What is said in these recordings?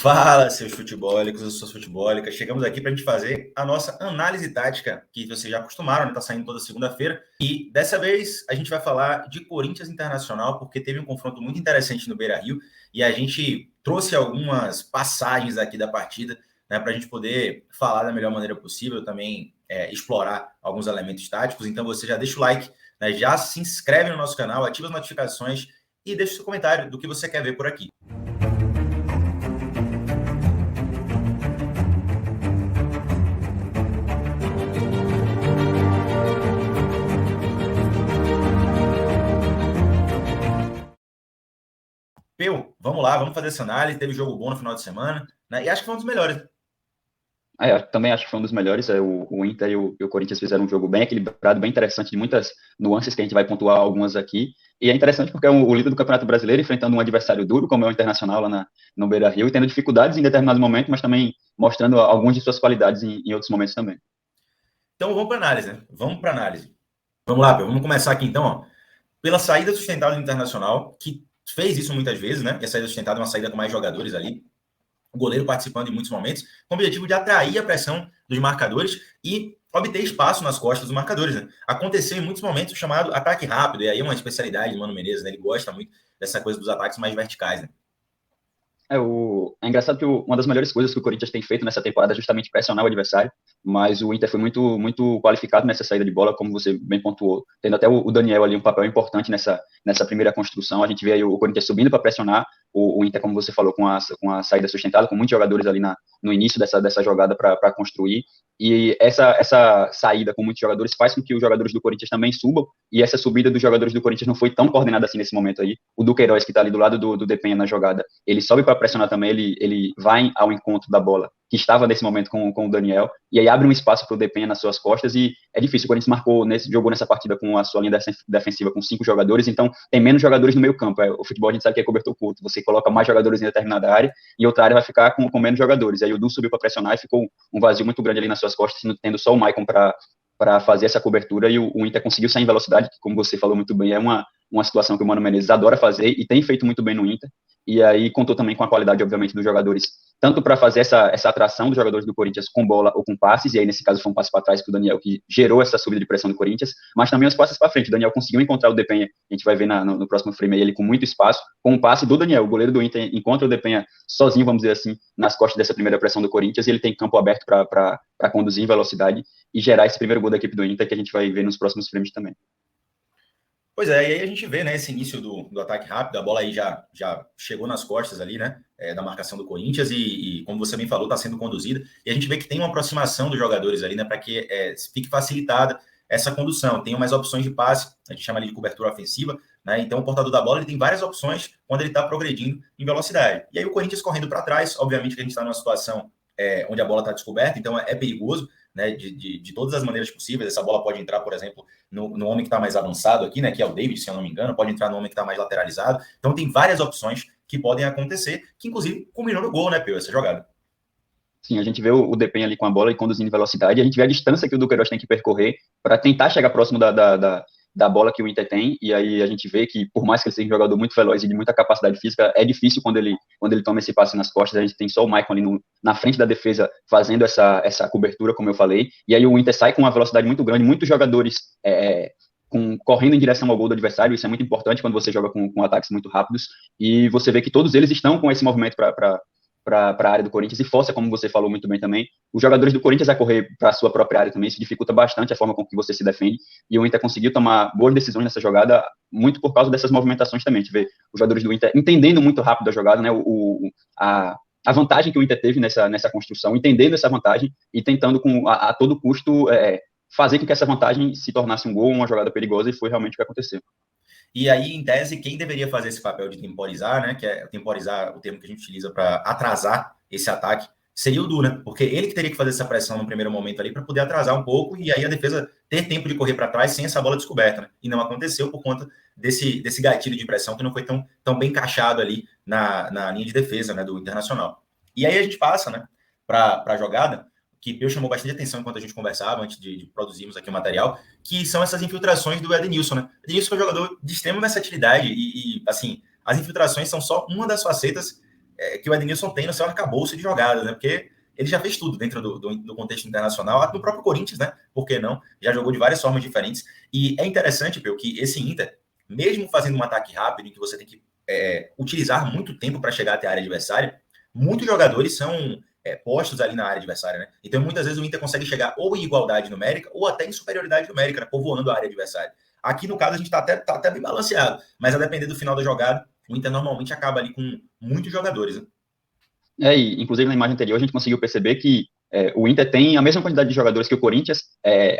Fala, seus futebólicos, eu sou futebólica. Chegamos aqui para a gente fazer a nossa análise tática, que vocês já acostumaram, né? Tá saindo toda segunda-feira. E dessa vez a gente vai falar de Corinthians Internacional, porque teve um confronto muito interessante no Beira-Rio e a gente trouxe algumas passagens aqui da partida, né, para a gente poder falar da melhor maneira possível, também explorar alguns elementos táticos. Então você já deixa o like, né, já se inscreve no nosso canal, ativa as notificações e deixa o seu comentário do que você quer ver por aqui. Vamos lá, vamos fazer essa análise. Teve jogo bom no final de semana, né? E acho que foi um dos melhores. Também acho que foi um dos melhores. O Inter e o Corinthians fizeram um jogo bem equilibrado, bem interessante, de muitas nuances que a gente vai pontuar algumas aqui. E é interessante porque é o líder do Campeonato Brasileiro enfrentando um adversário duro, como é o Internacional lá no Beira-Rio, e tendo dificuldades em determinados momentos, mas também mostrando algumas de suas qualidades em outros momentos também. Então vamos para análise, né? Vamos para análise. Vamos lá, vamos começar aqui então, ó, pela saída sustentável do Internacional, que fez isso muitas vezes, né? Que a saída sustentável é uma saída com mais jogadores ali, o goleiro participando em muitos momentos, com o objetivo de atrair a pressão dos marcadores e obter espaço nas costas dos marcadores, né? Aconteceu em muitos momentos o chamado ataque rápido, e aí é uma especialidade do Mano Menezes, né? Ele gosta muito dessa coisa dos ataques mais verticais, né? É engraçado que uma das melhores coisas que o Corinthians tem feito nessa temporada é justamente pressionar o adversário, mas o Inter foi muito qualificado nessa saída de bola, como você bem pontuou, tendo até o Daniel ali um papel importante nessa primeira construção. A gente vê aí o Corinthians subindo para pressionar, o Inter, como você falou, com a saída sustentada, com muitos jogadores ali no início dessa jogada para construir, e essa saída com muitos jogadores faz com que os jogadores do Corinthians também subam, e essa subida dos jogadores do Corinthians não foi tão coordenada assim nesse momento aí. O Duqueiroz, que está ali do lado do Depenha na jogada, ele sobe para pressionar também, ele vai ao encontro da bola, que estava nesse momento com o Daniel, e aí abre um espaço para o Depenha nas suas costas, e é difícil. O Corinthians jogou nessa partida com a sua linha defensiva com 5 jogadores, então tem menos jogadores no meio campo. O futebol a gente sabe que é cobertor curto, você coloca mais jogadores em determinada área, e outra área vai ficar com menos jogadores. Aí o Du subiu para pressionar e ficou um vazio muito grande ali nas suas costas, tendo só o Maicon para fazer essa cobertura, e o Inter conseguiu sair em velocidade, que, como você falou muito bem, é uma situação que o Mano Menezes adora fazer e tem feito muito bem no Inter. E aí contou também com a qualidade, obviamente, dos jogadores, tanto para fazer essa atração dos jogadores do Corinthians com bola ou com passes, e aí nesse caso foi um passe para trás para o Daniel, que gerou essa subida de pressão do Corinthians, mas também os passes para frente. O Daniel conseguiu encontrar o Depenha, a gente vai ver no próximo frame aí, ele com muito espaço, com o passe do Daniel, o goleiro do Inter encontra o Depenha sozinho, vamos dizer assim, nas costas dessa primeira pressão do Corinthians, e ele tem campo aberto para conduzir em velocidade e gerar esse primeiro gol da equipe do Inter, que a gente vai ver nos próximos frames também. Pois é, e aí a gente vê, né, esse início do ataque rápido, a bola aí já chegou nas costas ali, né, da marcação do Corinthians e, como você bem falou, está sendo conduzida, e a gente vê que tem uma aproximação dos jogadores ali, né, para que fique facilitada essa condução, tem mais opções de passe, a gente chama ali de cobertura ofensiva, né, então o portador da bola ele tem várias opções quando ele está progredindo em velocidade, e aí o Corinthians correndo para trás, obviamente que a gente está numa situação onde a bola está descoberta, então é perigoso, né, de todas as maneiras possíveis. Essa bola pode entrar, por exemplo, no homem que está mais avançado aqui, né, que é o David, se eu não me engano, pode entrar no homem que está mais lateralizado. Então tem várias opções que podem acontecer, que inclusive culminou no gol, né, Peu, essa jogada. Sim, a gente vê o Depen ali com a bola e conduzindo em velocidade, a gente vê a distância que o Duqueiroz tem que percorrer para tentar chegar próximo da bola que o Inter tem, e aí a gente vê que, por mais que ele seja um jogador muito veloz e de muita capacidade física, é difícil quando ele toma esse passe nas costas. A gente tem só o Maicon ali na frente da defesa fazendo essa cobertura, como eu falei, e aí o Inter sai com uma velocidade muito grande, muitos jogadores correndo em direção ao gol do adversário. Isso é muito importante quando você joga com ataques muito rápidos, e você vê que todos eles estão com esse movimento para a área do Corinthians, e força, como você falou muito bem também, os jogadores do Corinthians a correr para a sua própria área também. Isso dificulta bastante a forma com que você se defende, e o Inter conseguiu tomar boas decisões nessa jogada, muito por causa dessas movimentações também. A gente vê os jogadores do Inter entendendo muito rápido a jogada, né, a vantagem que o Inter teve nessa construção, entendendo essa vantagem e tentando a todo custo fazer com que essa vantagem se tornasse um gol, uma jogada perigosa, e foi realmente o que aconteceu. E aí, em tese, quem deveria fazer esse papel de temporizar, né, que é temporizar o termo que a gente utiliza para atrasar esse ataque, seria o Du, né? Porque ele que teria que fazer essa pressão no primeiro momento ali para poder atrasar um pouco e aí a defesa ter tempo de correr para trás sem essa bola descoberta, né? E não aconteceu por conta desse gatilho de pressão que não foi tão bem encaixado ali na linha de defesa, né, do Internacional. E aí a gente passa, né, para a jogada, que eu chamou bastante atenção enquanto a gente conversava, antes de produzirmos aqui o material, que são essas infiltrações do Edenilson, né? Edenilson é um jogador de extrema versatilidade e assim, as infiltrações são só uma das facetas que o Edenilson tem no seu arcabouço de jogadas, né? Porque ele já fez tudo dentro do contexto internacional, até no próprio Corinthians, né? Por que não? Já jogou de várias formas diferentes. E é interessante, Peu, que esse Inter, mesmo fazendo um ataque rápido, em que você tem que utilizar muito tempo para chegar até a área adversária, muitos jogadores são postos ali na área adversária, né? Então, muitas vezes o Inter consegue chegar ou em igualdade numérica ou até em superioridade numérica, né? Povoando a área adversária. Aqui, no caso, a gente está até bem balanceado, mas a depender do final da jogada, o Inter normalmente acaba ali com muitos jogadores, né? E, inclusive na imagem anterior a gente conseguiu perceber que o Inter tem a mesma quantidade de jogadores que o Corinthians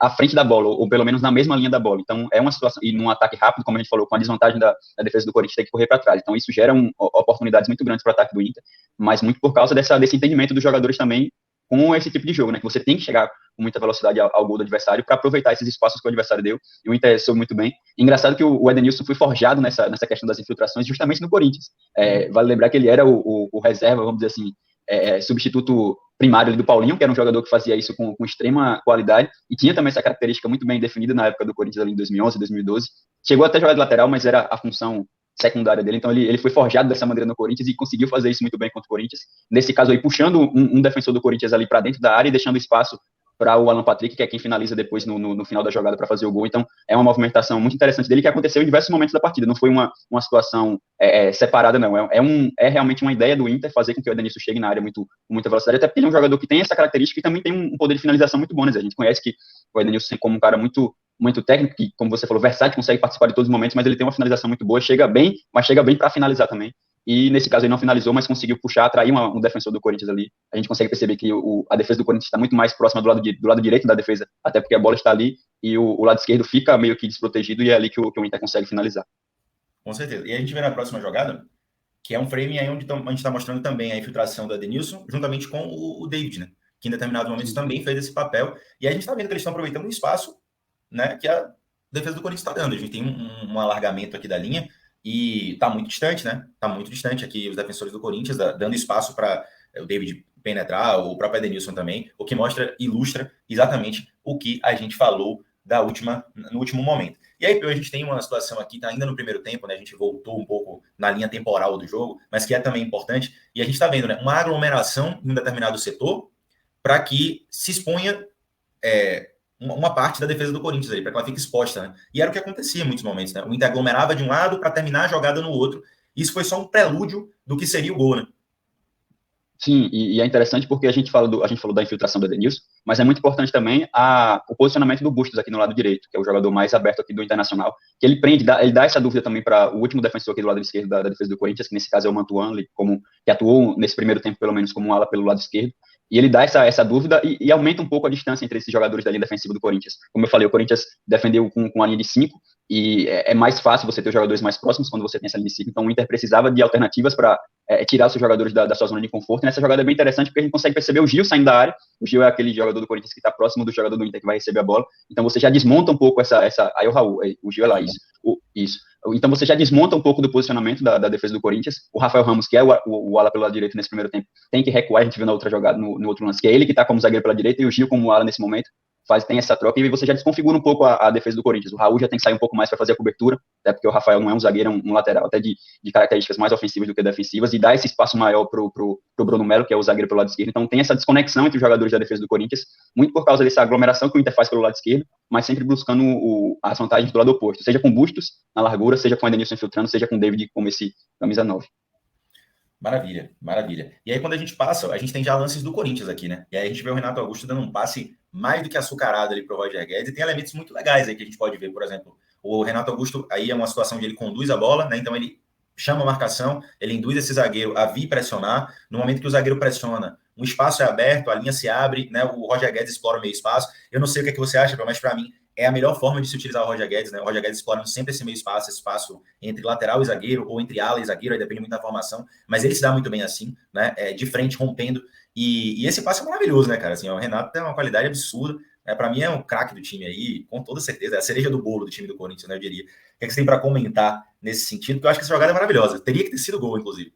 à frente da bola, ou pelo menos na mesma linha da bola. Então é uma situação, e num ataque rápido, como a gente falou, com a desvantagem da defesa do Corinthians ter que correr para trás. Então isso gera oportunidades muito grandes para o ataque do Inter, mas muito por causa desse entendimento dos jogadores também com esse tipo de jogo, né? Que você tem que chegar com muita velocidade ao gol do adversário para aproveitar esses espaços que o adversário deu, e o Inter soube muito bem. Engraçado que o Edenilson foi forjado nessa questão das infiltrações justamente no Corinthians. Vale lembrar que ele era o reserva, vamos dizer assim, substituto primário ali do Paulinho, que era um jogador que fazia isso com extrema qualidade, e tinha também essa característica muito bem definida na época do Corinthians ali em 2011, 2012. Chegou até a jogar de lateral, mas era a função secundária dele, então ele foi forjado dessa maneira no Corinthians e conseguiu fazer isso muito bem contra o Corinthians. Nesse caso aí, puxando um defensor do Corinthians ali para dentro da área e deixando espaço para o Alan Patrick, que é quem finaliza depois no final da jogada para fazer o gol. Então, é uma movimentação muito interessante dele que aconteceu em diversos momentos da partida. Não foi uma situação separada, não. É realmente uma ideia do Inter fazer com que o Edenilson chegue na área com muita velocidade, até porque ele é um jogador que tem essa característica e também tem um poder de finalização muito bom, né? A gente conhece que o Edenilson tem como um cara muito técnico, que, como você falou, versátil, consegue participar de todos os momentos, mas ele tem uma finalização muito boa, chega bem para finalizar também. E nesse caso ele não finalizou, mas conseguiu puxar, atrair um defensor do Corinthians ali. A gente consegue perceber que a defesa do Corinthians está muito mais próxima do lado direito da defesa, até porque a bola está ali e o lado esquerdo fica meio que desprotegido e é ali que o Inter consegue finalizar. Com certeza. E a gente vê na próxima jogada, que é um frame aí onde a gente está mostrando também a infiltração do Edenilson, juntamente com o David, né? Que em determinados momentos também fez esse papel. E a gente está vendo que eles estão aproveitando o espaço, né, que a defesa do Corinthians está dando. A gente tem um alargamento aqui da linha e está muito distante, né? Está muito distante aqui os defensores do Corinthians, dando espaço para o David penetrar, o próprio Edenilson também, o que ilustra exatamente o que a gente falou no último momento. E aí, a gente tem uma situação aqui, tá ainda no primeiro tempo, né? A gente voltou um pouco na linha temporal do jogo, mas que é também importante, e a gente está vendo, né, uma aglomeração em um determinado setor para que se exponha uma parte da defesa do Corinthians aí, para que ela fique exposta, né? E era o que acontecia em muitos momentos, né? O Inter aglomerava de um lado para terminar a jogada no outro. Isso foi só um prelúdio do que seria o gol, né? Sim, e é interessante porque a gente falou da infiltração do Edenilson, mas é muito importante também o posicionamento do Bustos aqui no lado direito, que é o jogador mais aberto aqui do Internacional, que ele ele dá essa dúvida também para o último defensor aqui do lado esquerdo da defesa do Corinthians, que nesse caso é o Mantuan, que atuou nesse primeiro tempo pelo menos como um ala pelo lado esquerdo, e ele dá essa dúvida e aumenta um pouco a distância entre esses jogadores da linha defensiva do Corinthians. Como eu falei, o Corinthians defendeu com a linha de 5, e é mais fácil você ter os jogadores mais próximos quando você tem essa linha de 5, então o Inter precisava de alternativas para tirar os seus jogadores da sua zona de conforto, e nessa jogada é bem interessante porque a gente consegue perceber o Gil saindo da área. O Gil é aquele jogador do Corinthians que está próximo do jogador do Inter que vai receber a bola, então você já desmonta um pouco aí o Raul, o Gil é lá, isso. Então você já desmonta um pouco do posicionamento da defesa do Corinthians. O Rafael Ramos, que é o ala pelo lado direito nesse primeiro tempo, tem que recuar. A gente viu na outra jogada, no outro lance, que é ele que está como zagueiro pela direita e o Gil como ala nesse momento. Tem essa troca e você já desconfigura um pouco a defesa do Corinthians. O Raul já tem que sair um pouco mais para fazer a cobertura, até porque o Rafael não é um zagueiro, é um lateral, até de características mais ofensivas do que defensivas, e dá esse espaço maior pro Bruno Melo, que é o zagueiro pelo lado esquerdo. Então tem essa desconexão entre os jogadores da defesa do Corinthians, muito por causa dessa aglomeração que o Inter faz pelo lado esquerdo, mas sempre buscando as vantagens do lado oposto, seja com Bustos na largura, seja com o Edenilson infiltrando, seja com o David como esse camisa 9. Maravilha, maravilha. E aí, quando a gente passa, a gente tem já lances do Corinthians aqui, né? E aí a gente vê o Renato Augusto dando um passe mais do que açucarado ali pro Roger Guedes, e tem elementos muito legais aí que a gente pode ver, por exemplo, o Renato Augusto, aí é uma situação onde ele conduz a bola, né? Então ele chama a marcação, ele induz esse zagueiro a vir pressionar, no momento que o zagueiro pressiona, um espaço é aberto, a linha se abre, né? O Roger Guedes explora o meio espaço. Eu não sei o que você acha, mas para mim é a melhor forma de se utilizar o Roger Guedes, né? O Roger Guedes explorando sempre esse meio espaço, esse espaço entre lateral e zagueiro, ou entre ala e zagueiro, aí depende muito da formação, mas ele se dá muito bem assim, né? De frente, rompendo, e esse passe é maravilhoso, né, cara? Assim, o Renato tem uma qualidade absurda, né? Para mim é um craque do time aí, com toda certeza, é a cereja do bolo do time do Corinthians, né, eu diria. O que você tem para comentar nesse sentido? Porque eu acho que essa jogada é maravilhosa, teria que ter sido gol, inclusive.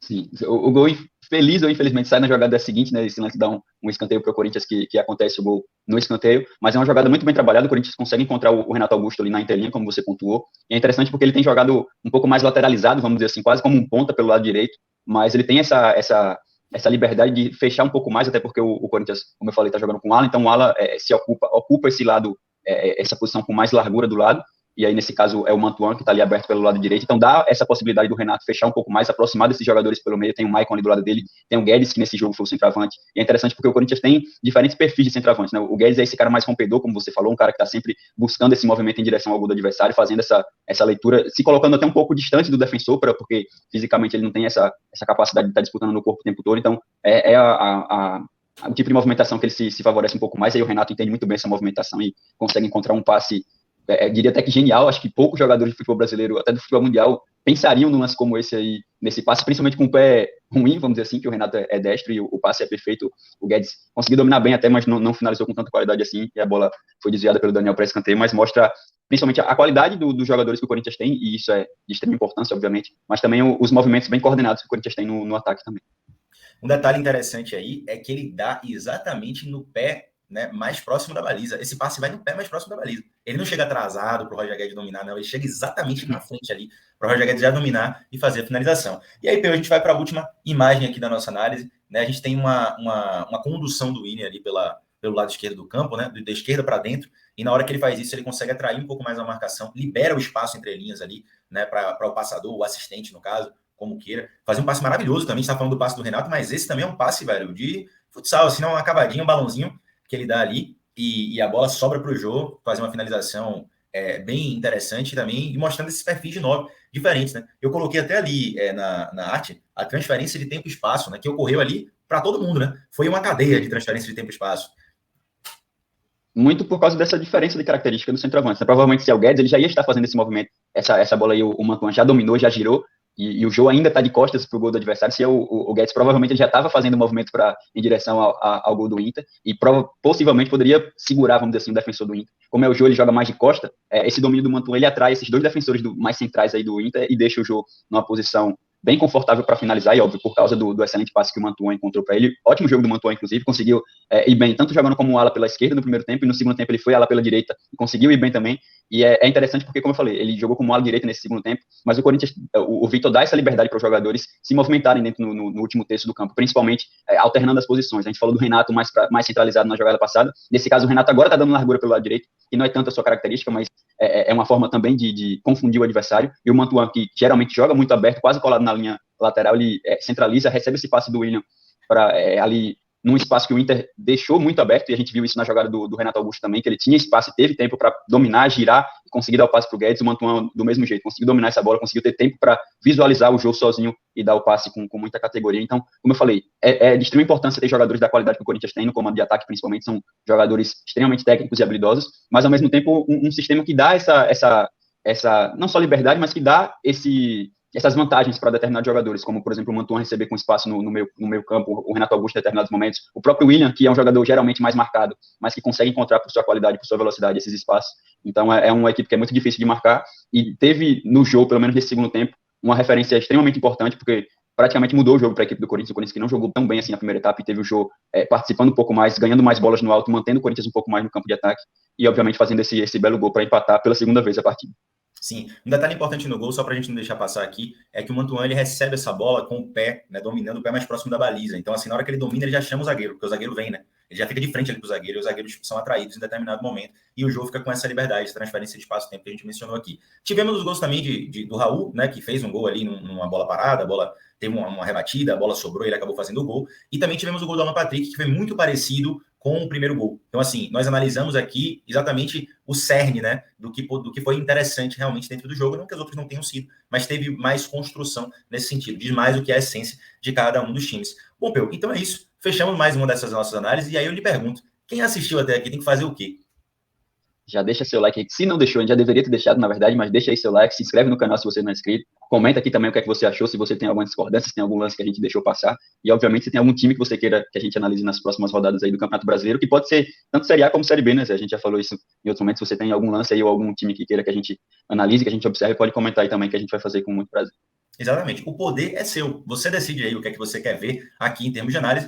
Sim, o gol feliz ou infelizmente sai na jogada seguinte, né? Esse lance dá um escanteio para o Corinthians que acontece o gol no escanteio, mas é uma jogada muito bem trabalhada. O Corinthians consegue encontrar o Renato Augusto ali na entrelinha, como você pontuou. E é interessante porque ele tem jogado um pouco mais lateralizado, vamos dizer assim, quase como um ponta pelo lado direito, mas ele tem essa liberdade de fechar um pouco mais, até porque o Corinthians, como eu falei, está jogando com o Ala, então o Ala se ocupa esse lado, essa posição com mais largura do lado. E aí, nesse caso, é o Mantuan que está ali aberto pelo lado direito. Então, dá essa possibilidade do Renato fechar um pouco mais, aproximar desses jogadores pelo meio. Tem o Maicon ali do lado dele, tem o Guedes, que nesse jogo foi o centroavante. E é interessante porque o Corinthians tem diferentes perfis de centroavante, né? O Guedes é esse cara mais rompedor, como você falou, um cara que está sempre buscando esse movimento em direção ao gol do adversário, fazendo essa leitura, se colocando até um pouco distante do defensor, porque fisicamente ele não tem essa capacidade de estar disputando no corpo o tempo todo. Então, o tipo de movimentação que ele se favorece um pouco mais. Aí o Renato entende muito bem essa movimentação e consegue encontrar um passe, diria até que genial. Acho que poucos jogadores de futebol brasileiro, até do futebol mundial, pensariam num lance como esse aí, nesse passe, principalmente com o pé ruim, vamos dizer assim, que o Renato é destro e o passe é perfeito. O Guedes conseguiu dominar bem até, mas não finalizou com tanta qualidade assim, e a bola foi desviada pelo Daniel para escanteio, mas mostra principalmente a qualidade dos jogadores que o Corinthians tem, e isso é de extrema importância, obviamente, mas também os movimentos bem coordenados que o Corinthians tem no ataque também. Um detalhe interessante aí é que ele dá exatamente no pé, né, mais próximo da baliza. Esse passe vai no pé mais próximo da baliza. Ele não chega atrasado para o Roger Guedes dominar, não. Ele chega exatamente na frente ali para o Roger Guedes já dominar e fazer a finalização. E aí, Pedro, a gente vai para a última imagem aqui da nossa análise. Né? A gente tem uma condução do Willian ali pelo lado esquerdo do campo, né? Da esquerda para dentro. E na hora que ele faz isso, ele consegue atrair um pouco mais a marcação, libera o espaço entre linhas ali, né, para o passador, o assistente, no caso, como queira. Fazer um passe maravilhoso também, a gente tá falando do passe do Renato, mas esse também é um passe, velho, de futsal, assim, não, uma cavadinha, um balãozinho que ele dá ali, e a bola sobra para o jogo, fazer uma finalização bem interessante também, e mostrando esses perfis de 9 diferentes, né? Eu coloquei até ali na arte a transferência de tempo e espaço, né, que ocorreu ali para todo mundo, né? Foi uma cadeia de transferência de tempo e espaço. Muito por causa dessa diferença de característica do centroavante. Provavelmente, se é o Guedes, ele já ia estar fazendo esse movimento. Essa bola aí, o Mantuan já dominou, já girou, e o Jô ainda está de costas para o gol do adversário. Se é o Guedes, provavelmente ele já estava fazendo o movimento em direção ao gol do Inter, e possivelmente poderia segurar, vamos dizer assim, o defensor do Inter. Como é o Jô, ele joga mais de costa, esse domínio do Mantuan, ele atrai esses dois defensores mais centrais aí do Inter, e deixa o Jô numa posição bem confortável para finalizar, e óbvio, por causa do excelente passe que o Mantuan encontrou para ele. Ótimo jogo do Mantuan, inclusive, conseguiu ir bem, tanto jogando como ala pela esquerda no primeiro tempo, e no segundo tempo ele foi ala pela direita, e conseguiu ir bem também. E é interessante porque, como eu falei, ele jogou como ala direita nesse segundo tempo, mas o Corinthians, o Vitor dá essa liberdade para os jogadores se movimentarem dentro no último terço do campo, principalmente alternando as posições. A gente falou do Renato mais centralizado na jogada passada. Nesse caso, o Renato agora está dando largura pelo lado direito, e não é tanto a sua característica, mas é uma forma também de confundir o adversário. E o Mantuan, que geralmente joga muito aberto, quase colado na linha lateral, ele centraliza, recebe esse passe do Willian para ali num espaço que o Inter deixou muito aberto, e a gente viu isso na jogada do Renato Augusto também, que ele tinha espaço e teve tempo para dominar, girar e conseguir dar o passe para o Guedes. O Mantuan do mesmo jeito, conseguiu dominar essa bola, conseguiu ter tempo para visualizar o jogo sozinho e dar o passe com muita categoria. Então, como eu falei, é de extrema importância ter jogadores da qualidade que o Corinthians tem no comando de ataque, principalmente, são jogadores extremamente técnicos e habilidosos, mas ao mesmo tempo um sistema que dá essa não só liberdade, mas que dá essas vantagens para determinados jogadores, como, por exemplo, o Mantuan receber com espaço no meio campo, o Renato Augusto em determinados momentos, o próprio Willian, que é um jogador geralmente mais marcado, mas que consegue encontrar por sua qualidade, por sua velocidade, esses espaços. Então, é uma equipe que é muito difícil de marcar, e teve no jogo, pelo menos nesse segundo tempo, uma referência extremamente importante, porque praticamente mudou o jogo para a equipe do Corinthians, o Corinthians que não jogou tão bem assim na primeira etapa, e teve o jogo participando um pouco mais, ganhando mais bolas no alto, mantendo o Corinthians um pouco mais no campo de ataque, e obviamente fazendo esse belo gol para empatar pela segunda vez a partida. Sim, um detalhe importante no gol, só para a gente não deixar passar aqui, é que o Mantuan ele recebe essa bola com o pé, né, dominando o pé mais próximo da baliza. Então, assim, na hora que ele domina, ele já chama o zagueiro, porque o zagueiro vem, né? Ele já fica de frente ali para o zagueiro, e os zagueiros são atraídos em determinado momento, e o jogo fica com essa liberdade de transferência de espaço-tempo que a gente mencionou aqui. Tivemos os gols também do Raul, né, que fez um gol ali numa bola parada, a bola teve uma rebatida, a bola sobrou e ele acabou fazendo o gol. E também tivemos o gol do Alan Patrick, que foi muito parecido com o primeiro gol. Então, assim, nós analisamos aqui exatamente o cerne, né, do que foi interessante realmente dentro do jogo, não que os outros não tenham sido, mas teve mais construção nesse sentido, diz mais o que é a essência de cada um dos times. Bom, Peu, então é isso. Fechamos mais uma dessas nossas análises, e aí eu lhe pergunto, quem assistiu até aqui tem que fazer o quê? Já deixa seu like aí. Se não deixou, a gente já deveria ter deixado, na verdade, mas deixa aí seu like, se inscreve no canal se você não é inscrito, comenta aqui também o que é que você achou, se você tem alguma discordância, se tem algum lance que a gente deixou passar, e obviamente se tem algum time que você queira que a gente analise nas próximas rodadas aí do Campeonato Brasileiro, que pode ser tanto Série A como Série B, né, Zé? A gente já falou isso em outros momentos. Se você tem algum lance aí ou algum time que queira que a gente analise, que a gente observe, pode comentar aí também, que a gente vai fazer com muito prazer. Exatamente. O poder é seu. Você decide aí o que é que você quer ver aqui em termos de análise.